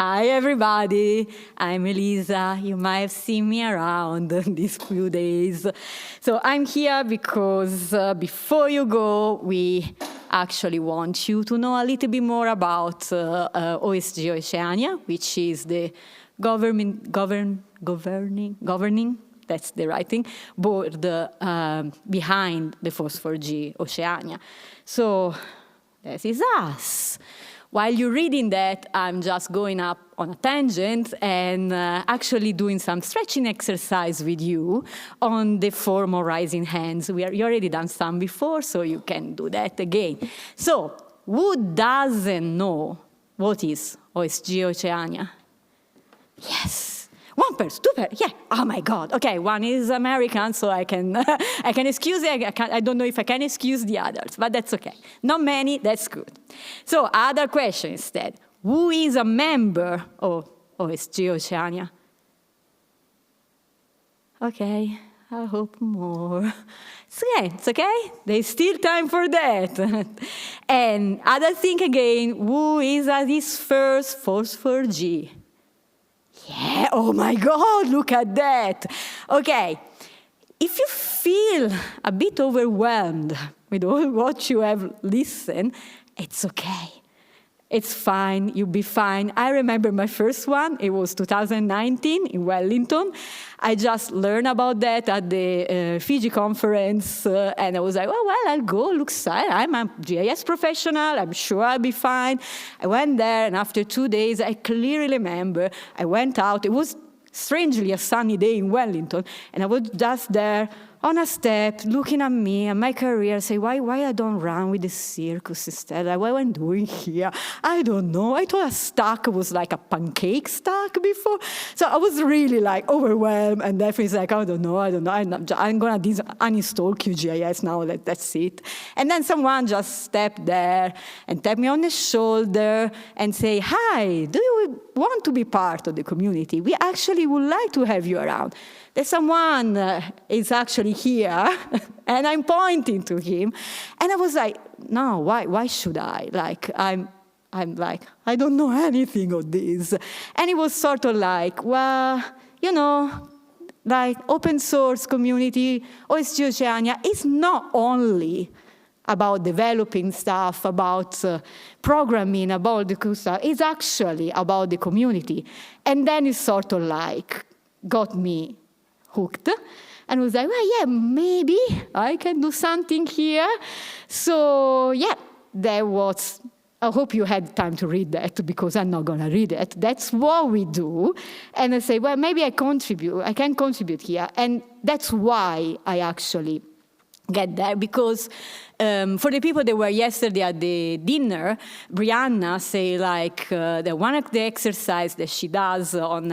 Hi, everybody. I'm Elisa. You might have seen me around these few days. So I'm here because before you go, we actually want you to know a little bit more about OSGeo Oceania, which is the governing, that's the right thing, board behind the OSGeo Oceania. So this is us. While you're reading that, I'm just going up on a tangent and actually doing some stretching exercise with you on the form of rising hands. You already done some before, so you can do that again. So, who doesn't know what is OSGeo Oceania? Yes. One person, two person, yeah. Oh my God. Okay, one is American, so I can excuse it. I don't know if I can excuse the others, but that's okay. Not many, that's good. So other question instead. Who is a member of OSGeo Oceania? Okay, I hope more. It's okay. There's still time for that. And other thing again, who is at this first 4G? Yeah, oh my God, look at that. Okay, if you feel a bit overwhelmed with all what you have listened, it's okay. It's fine, you'll be fine. I remember my first one, it was 2019 in Wellington. I just learned about that at the Fiji conference, and I was like, well, I'll go, looks fine. I'm a GIS professional, I'm sure I'll be fine. I went there, and after 2 days, I clearly remember, I went out. It was strangely a sunny day in Wellington, and I was just there on a step, looking at me and my career, say, why I don't run with the circus instead? Like, what I'm doing here? I don't know. I thought a stack was like a pancake stack before. So I was really like overwhelmed, and definitely like, I don't know. I'm going to uninstall QGIS now, that's it. And then someone just stepped there and tapped me on the shoulder and say, hi, do you want to be part of the community? We actually would like to have you around. There's someone is actually here, and I'm pointing to him, and I was like, no, why should I? Like, I'm like, I don't know anything of this. And it was sort of like, well, you know, like open source community, OSGeo Oceania is not only about developing stuff, about programming, about the cool stuff. It's actually about the community. And then it sort of like got me hooked, and was like, well, yeah, maybe I can do something here. So yeah, that was, I hope you had time to read that, because I'm not gonna read it. That's what we do. And I say, well, maybe I can contribute here. And that's why I actually get there, because for the people that were yesterday at the dinner, Brianna say like that one of the exercises that she does on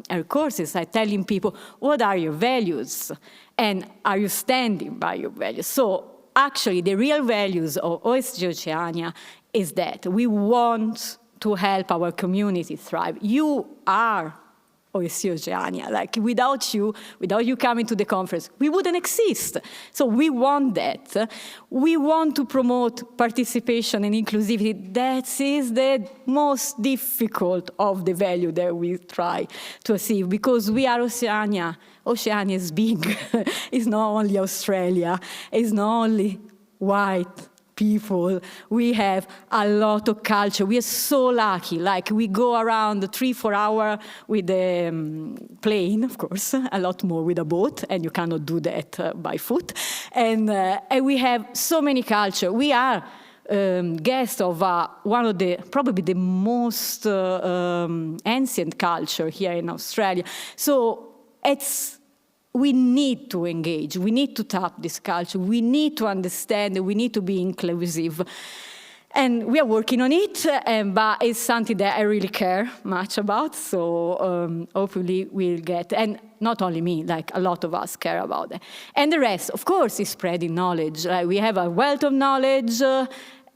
her courses, like telling people, what are your values? And are you standing by your values? So actually the real values of OSGeo Oceania is that we want to help our community thrive. You are OSGeo Oceania. Like without you coming to the conference, we wouldn't exist. So we want that. We want to promote participation and inclusivity. That is the most difficult of the value that we try to achieve, because we are Oceania. Oceania is big. It's not only Australia. It's not only white people. We have a lot of culture. We are so lucky. Like we go around 3-4 hours with a plane, of course, a lot more with a boat, and you cannot do that by foot. And we have so many culture. We are guests of one of the, probably the most ancient culture here in Australia. So we need to engage, we need to tap this culture, we need to understand, we need to be inclusive. And we are working on it, but it's something that I really care much about, so hopefully we'll get, and not only me, like a lot of us care about it. And the rest, of course, is spreading knowledge. Like we have a wealth of knowledge.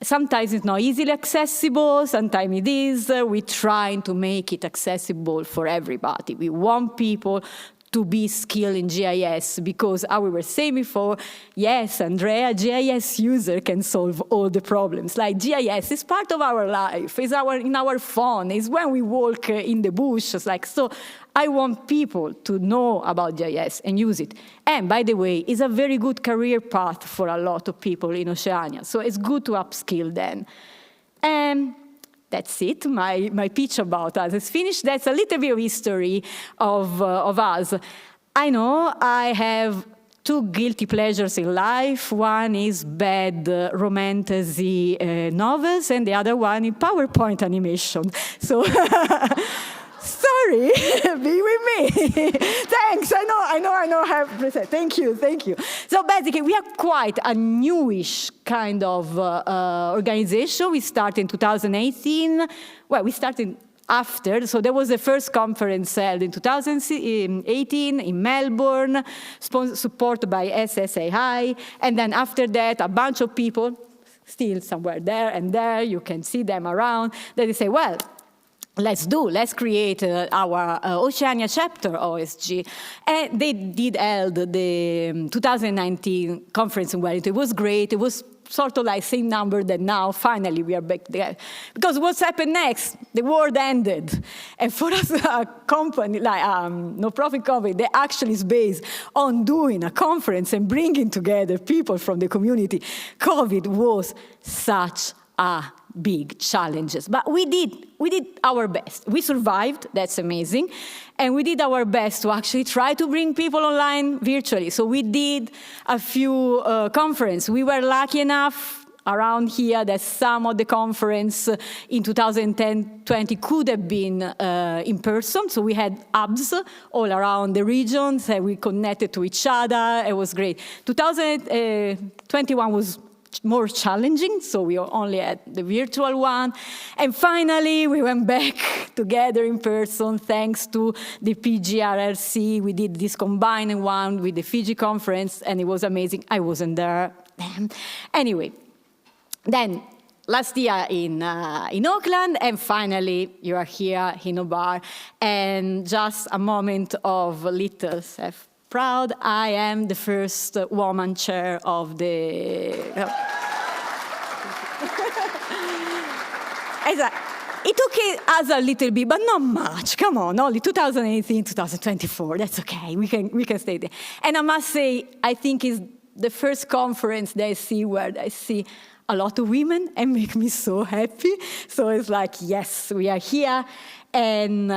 Sometimes it's not easily accessible, sometimes it is. We're trying to make it accessible for everybody. We want people to be skilled in GIS, because as we were saying before, yes, Andrea, GIS user can solve all the problems. Like GIS is part of our life, is in our phone, is when we walk in the bush. It's like, so I want people to know about GIS and use it. And by the way, it's a very good career path for a lot of people in Oceania. So it's good to upskill then. And that's it, my pitch about us is finished. That's a little bit of history of us. I know I have two guilty pleasures in life. One is bad romantasy novels, and the other one is PowerPoint animation. So, sorry, be with me. Thanks, I know, have present. Thank you. So basically, we are quite a newish kind of organization. We started in 2018. Well, we started after, so there was the first conference held in 2018 in Melbourne, supported by SSAI, and then after that, a bunch of people, still somewhere there and there, you can see them around, they say, well, let's create our Oceania chapter OSG. And they did held the 2019 conference in Wellington. It was great. It was sort of like same number that now finally we are back there. Because what's happened next? The world ended. And for us, a company, like no-profit company, that actually is based on doing a conference and bringing together people from the community, COVID was such a big challenges, but we did our best. We survived, that's amazing, and we did our best to actually try to bring people online virtually. So we did a few conferences. We were lucky enough around here that some of the conference in 2010-20 could have been in person. So we had hubs all around the regions, and we connected to each other. It was great. 2021 was more challenging, so we only had the virtual one. And finally, we went back together in person thanks to the PGRRC. We did this combined one with the Fiji conference, and it was amazing. I wasn't there. Anyway, then last year in Auckland, and finally you are here in Obar. And just a moment of little self-proud, I am the first woman chair of the... It took us a little bit, but not much. Come on, only 2018, 2024. That's okay. We can stay there. And I must say, I think it's the first conference that I see where I see a lot of women and make me so happy. So it's like, yes, we are here, and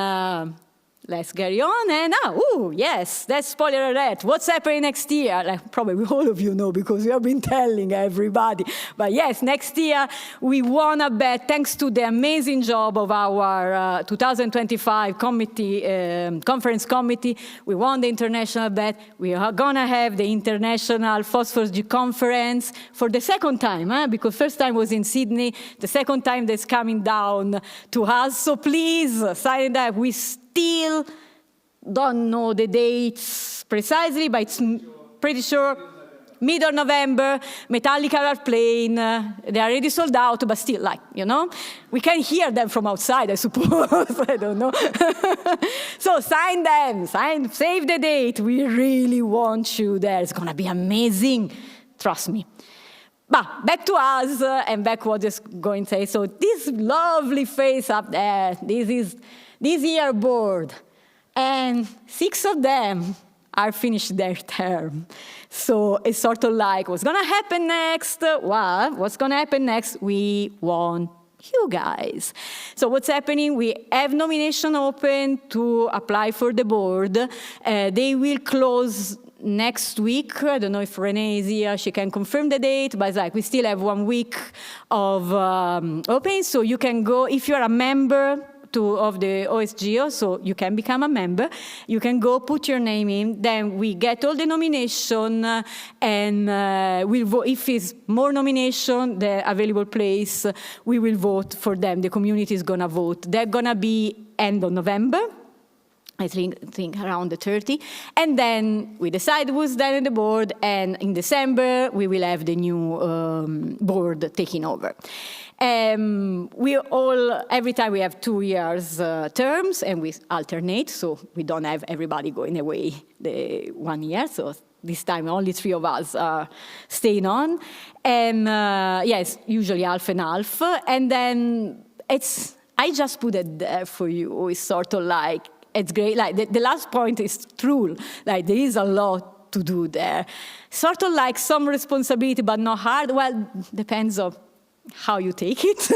let's carry on. And now, yes, that's spoiler alert. What's happening next year? Like, probably all of you know because we have been telling everybody. But yes, next year we won a bet thanks to the amazing job of our 2025 conference committee. We won the international bet. We are gonna have the International Phosphorus G conference for the second time, because first time was in Sydney, the second time that's coming down to us. So please sign up. We still don't know the dates precisely, but it's pretty sure mid of November. Metallica are playing. They are already sold out, but still, like, you know, we can hear them from outside, I suppose. I don't know. So sign them, save the date. We really want you there. It's gonna be amazing. Trust me. But back to us, and back what is going to say. So this lovely face up there, this is this year board, and 6 of them are finished their term. So it's sort of like, what's gonna happen next? Well, what's gonna happen next? We want you guys. So what's happening? We have nomination open to apply for the board. They will close next week. I don't know if Renee is here, she can confirm the date, but it's like we still have 1 week of open, so you can go, if you're a member of the OSGeo, so you can become a member, you can go put your name in, then we get all the nomination, and we'll vote. If it's more nomination, the available place, we will vote for them. The community is gonna vote. They're gonna be end of November, I think around the 30, and then we decide who's then in the board, and in December we will have the new board taking over. Every time we have 2 years terms, and we alternate, so we don't have everybody going away the 1 year. So this time only 3 of us are staying on. And yes, usually half and half. And then I just put it there for you. It's sort of like, it's great. Like the last point is true. Like there is a lot to do there. Sort of like some responsibility, but not hard. Well, depends on how you take it.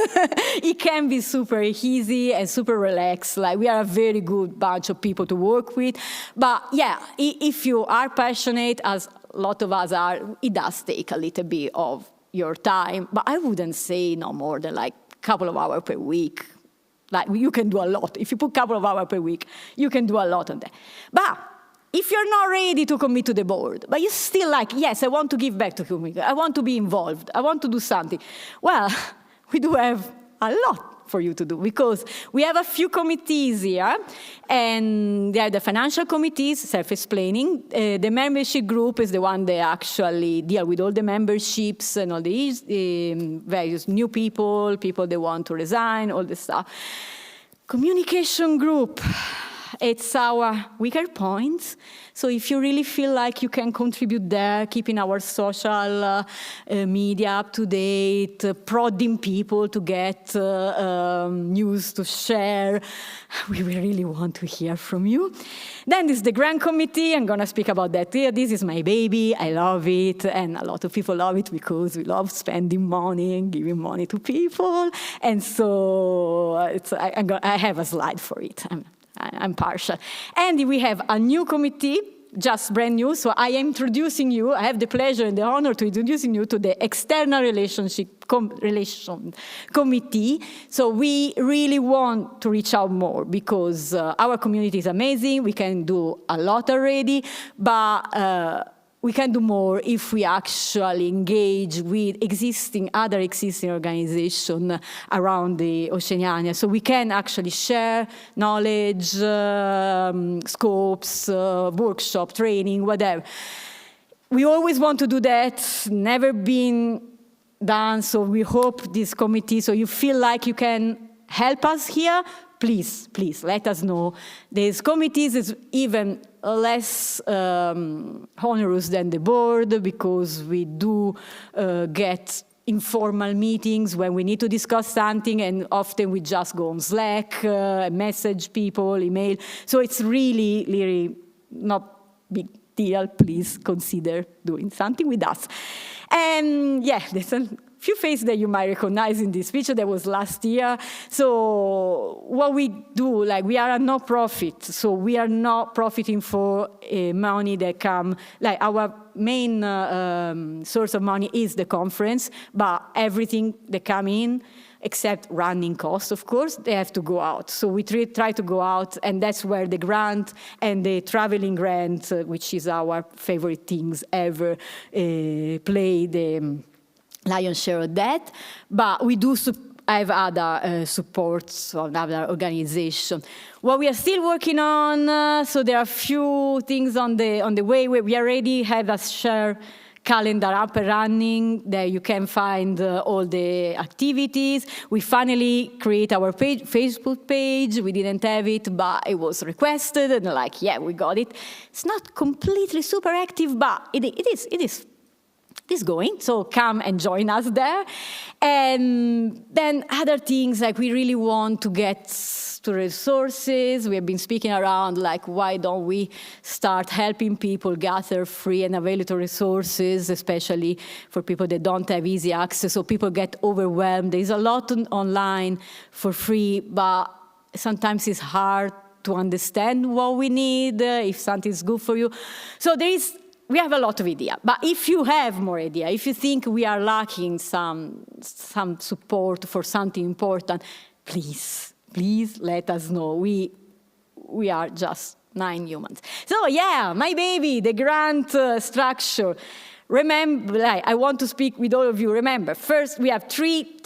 It can be super easy and super relaxed. Like we are a very good bunch of people to work with. But yeah, if you are passionate, as a lot of us are, it does take a little bit of your time. But I wouldn't say no more than like a couple of hours per week. Like you can do a lot. If you put a couple of hours per week, you can do a lot on that. But if you're not ready to commit to the board, but you're still like, yes, I want to give back to the community, I want to be involved, I want to do something. Well, we do have a lot for you to do, because we have a few committees here, and they are the financial committees, self-explaining. The membership group is the one that actually deal with all the memberships and all the various new people that want to resign, all the stuff. Communication group. It's our weaker points. So if you really feel like you can contribute there, keeping our social media up to date, prodding people to get news to share, we really want to hear from you. Then there's the grant committee. I'm going to speak about that here. This is my baby. I love it. And a lot of people love it because we love spending money and giving money to people. And so I have a slide for it. I'm partial. And we have a new committee, just brand new. So I am introducing you. I have the pleasure and the honor to introducing you to the External Relation Committee. So we really want to reach out more, because our community is amazing. We can do a lot already, but we can do more if we actually engage with other existing organizations around the Oceania. So we can actually share knowledge, scopes, workshop, training, whatever. We always want to do that, never been done, so we hope this committee, so you feel like you can help us here, please let us know. These committees is even less onerous than the board, because we do get informal meetings when we need to discuss something, and often we just go on Slack, message people, email. So it's really not big deal. Please consider doing something with us. And yeah, there's a few faces that you might recognize in this picture that was last year. So what we do, like we are a non-profit, so we are not profiting for money that come, like our main source of money is the conference, but everything that come in, except running costs, of course, they have to go out. So we try to go out, and that's where the grant and the traveling grant, which is our favorite things ever, play the lion's share of that. But we do have other supports from other organizations. What we are still working on, so there are a few things on the way. We already have a share calendar up and running, that you can find all the activities. We finally create our Facebook page. We didn't have it, but it was requested, and like, yeah, we got it. It's not completely super active, but it is going, so come and join us there. And then other things, like we really want to get to resources. We have been speaking around, like, why don't we start helping people gather free and available resources, especially for people that don't have easy access, so people get overwhelmed. There's a lot online for free, but sometimes it's hard to understand what we need, if something's good for you. So we have a lot of ideas, but if you have more ideas, if you think we are lacking some support for something important, please let us know. We are just 9 humans. So yeah, my baby, the grant structure. Remember, I want to speak with all of you. Remember, first we have 3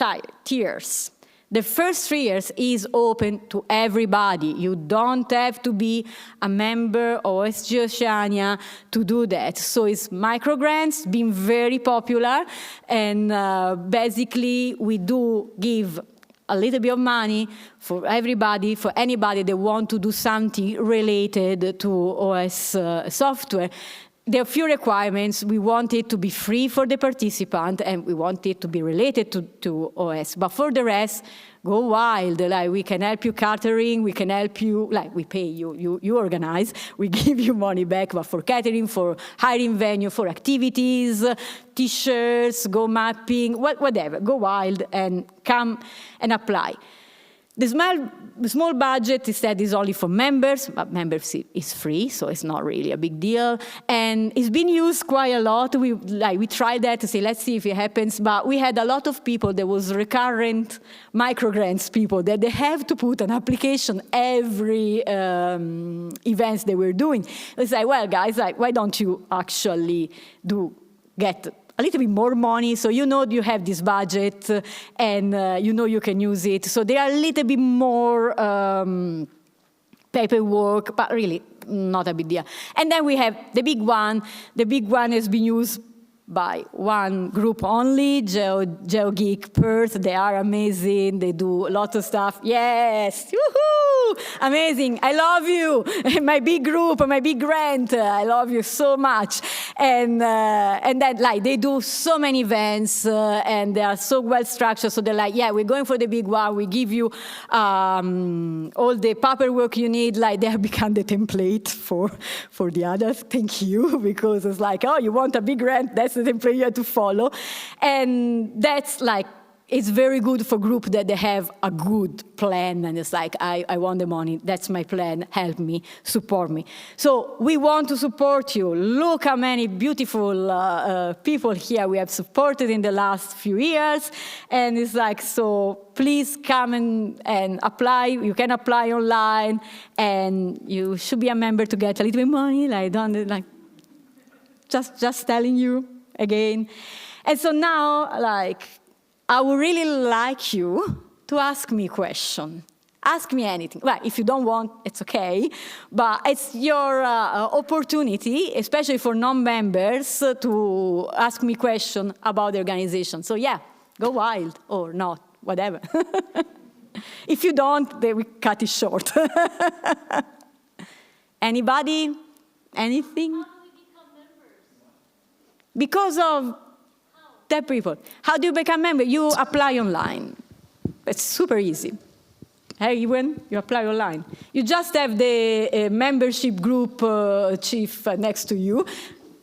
tiers. The first 3 years is open to everybody. You don't have to be a member of OSGeo Oceania to do that. So it's microgrants, been very popular, and basically we do give a little bit of money for everybody, for anybody that want to do something related to OS software. There are few requirements. We want it to be free for the participant, and we want it to be related to OS. But for the rest, go wild. Like, we can help you catering, we can help you, like, we pay you, you organize, we give you money back, but for catering, for hiring venue, for activities, t-shirts, go mapping, whatever, go wild and come and apply. The small budget instead is only for members, but membership is free, so it's not really a big deal. And it's been used quite a lot. We tried that to say, let's see if it happens, but we had a lot of people, there was recurrent microgrants people, that they have to put an application every events they were doing. It's like, well, guys, like, why don't you actually get a little bit more money, so you know you have this budget, and you know you can use it. So there are a little bit more paperwork, but really not a big deal. And then we have the big one. The big one has been used by one group only, GeoGeek Perth. They are amazing. They do a lot of stuff. Yes, woohoo! Amazing. I love you. My big group, my big grant. I love you so much. And then, like, they do so many events, and they are so well structured. So they're like, yeah, we're going for the big one. We give you all the paperwork you need. Like, they have become the template for the others. Thank you, because it's like, oh, you want a big grant? That's the template you have to follow. And that's like, it's very good for groups that they have a good plan, and it's like, I want the money, that's my plan, help me, support me. So we want to support you. Look how many beautiful people here we have supported in the last few years, and it's like, so please come and apply. You can apply online, and you should be a member to get a little bit of money, like, just telling you again. And so now, like, I would really like you to ask me a question. Ask me anything. Well, if you don't want, it's okay. But it's your opportunity, especially for non-members, to ask me questions about the organization. So yeah, go wild or not, whatever. If you don't, then we cut it short. Anybody? Anything? How do we become members? Because of the people. How do you become a member? You apply online. It's super easy. Hey, Ewan, you apply online. You just have the membership group chief next to you,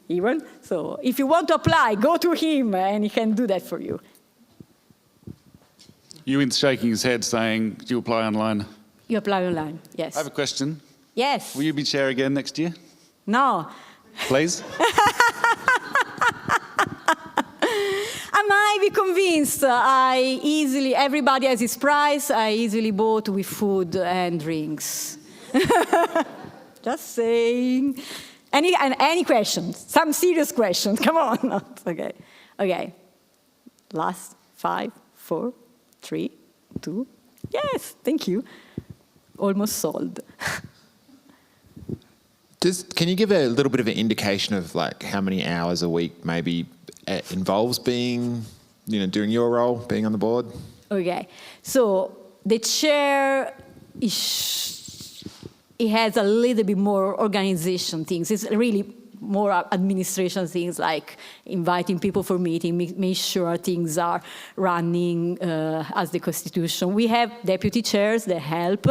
Ewan. So if you want to apply, go to him, and he can do that for you. Ewan's shaking his head saying, do you apply online? You apply online, yes. I have a question. Yes. Will you be chair again next year? No. Please? I might be convinced. Everybody has its price. I easily bought with food and drinks. Just saying. Any questions? Some serious questions. Come on. Okay. Okay. Last 5, 4, 3, 2. Yes, thank you. Almost sold. Can you give a little bit of an indication of like how many hours a week maybe it involves being, doing your role, being on the board? Okay, so the chair it has a little bit more organization things. It's really more administration things, like inviting people for meeting, make sure things are running as the Constitution. We have deputy chairs that help,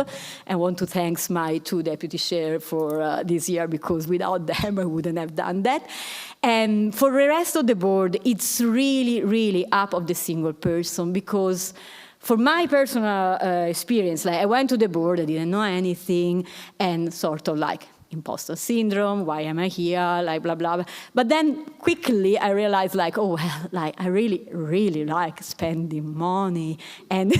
and want to thank my 2 deputy chairs for this year, because without them I wouldn't have done that. And for the rest of the board, it's really, really up of the single person, because for my personal experience, like, I went to the board, I didn't know anything, and sort of like, imposter syndrome, why am I here, like, blah, blah, blah. But then quickly I realized, like, oh, well, like, I really, really like spending money, and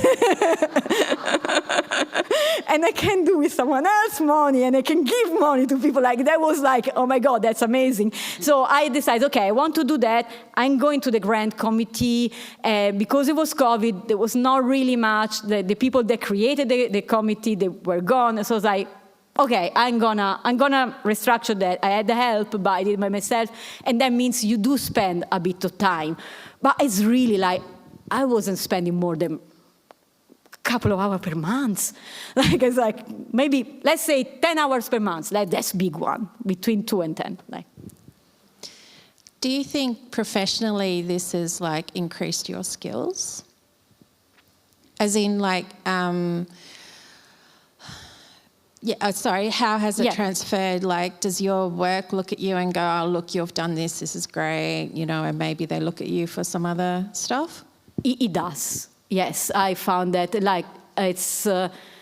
and I can do with someone else money, and I can give money to people. Like, that was like, oh my God, that's amazing. So I decided, okay, I want to do that. I'm going to the grant committee. Because it was COVID, there was not really much. The people that created the committee, they were gone. So I was like, okay, I'm gonna restructure that. I had the help, but I did it by myself. And that means you do spend a bit of time. But it's really like, I wasn't spending more than a couple of hours per month. Like, it's like, maybe, let's say 10 hours per month. Like, that's a big one, between 2 and 10. Like. Do you think professionally this has like increased your skills? As in like, how has it transferred? Like, does your work look at you and go, oh, look, you've done this is great, you know, and maybe they look at you for some other stuff? It does, yes. I found that, like, it's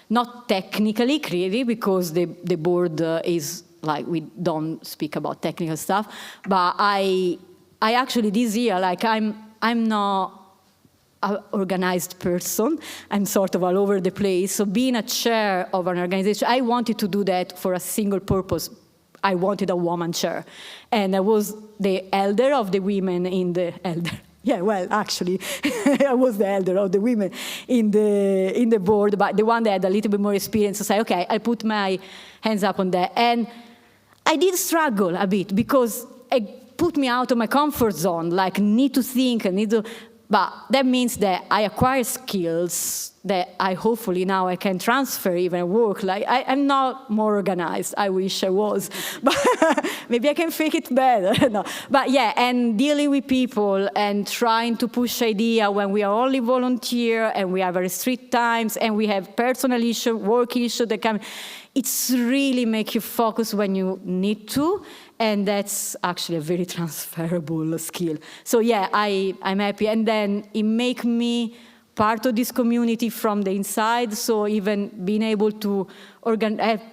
not technically creative because the board is, like, we don't speak about technical stuff, but I actually this year, like, I'm not an organized person. I'm sort of all over the place. So being a chair of an organization, I wanted to do that for a single purpose. I wanted a woman chair. And I was the elder of the women in the elder. Yeah, well, actually, I was the elder of the women in the board, but the one that had a little bit more experience. So I said, okay, I put my hands up on that. And I did struggle a bit because it put me out of my comfort zone, like need to think, but that means that I acquire skills that I hopefully now I can transfer even at work. Like, I'm not more organized. I wish I was, but maybe I can fake it better. No. But yeah, and dealing with people and trying to push idea when we are only volunteer and we have very strict times and we have personal issue, work issue that come. It's really make you focus when you need to, and that's actually a very transferable skill. So yeah, I'm happy, and then it make me part of this community from the inside, so even being able to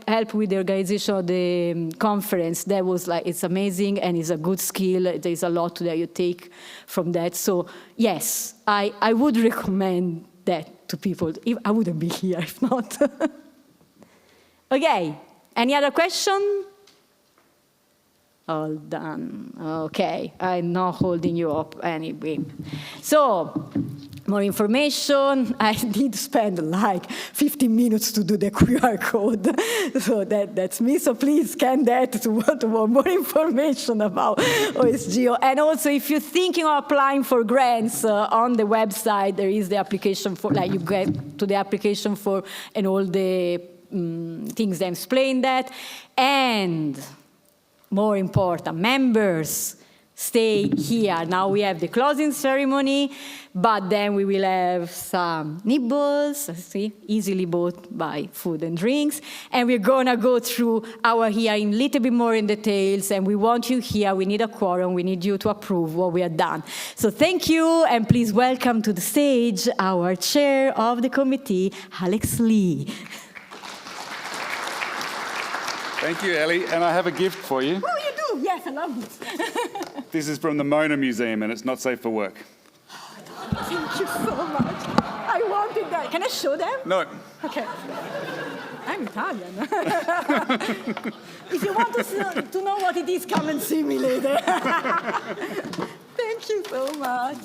help with the organization of the conference, that was like, it's amazing, and it's a good skill. There's a lot that you take from that. So yes, I would recommend that to people. I wouldn't be here if not. Okay, any other question? All done. Okay, I'm not holding you up anyway. So, more information. I did spend like 15 minutes to do the QR code. So that's me. So please scan that to want more information about OSGeo. And also, if you're thinking of applying for grants, on the website, there is the application for, like, you get to the application for and all the things that explain that. And more important, members, stay here. Now we have the closing ceremony, but then we will have some nibbles, see, easily bought by food and drinks, and we're gonna go through our hearing a little bit more in details, and we want you here, we need a quorum, we need you to approve what we have done. So thank you, and please welcome to the stage our chair of the committee, Alex Lee. Thank you, Ellie. And I have a gift for you. Oh, you do? Yes, I love this. This is from the Mona Museum, and it's not safe for work. Thank you so much. I wanted that. Can I show them? No. Okay. I'm Italian. If you want to know what it is, come and see me later. Thank you so much.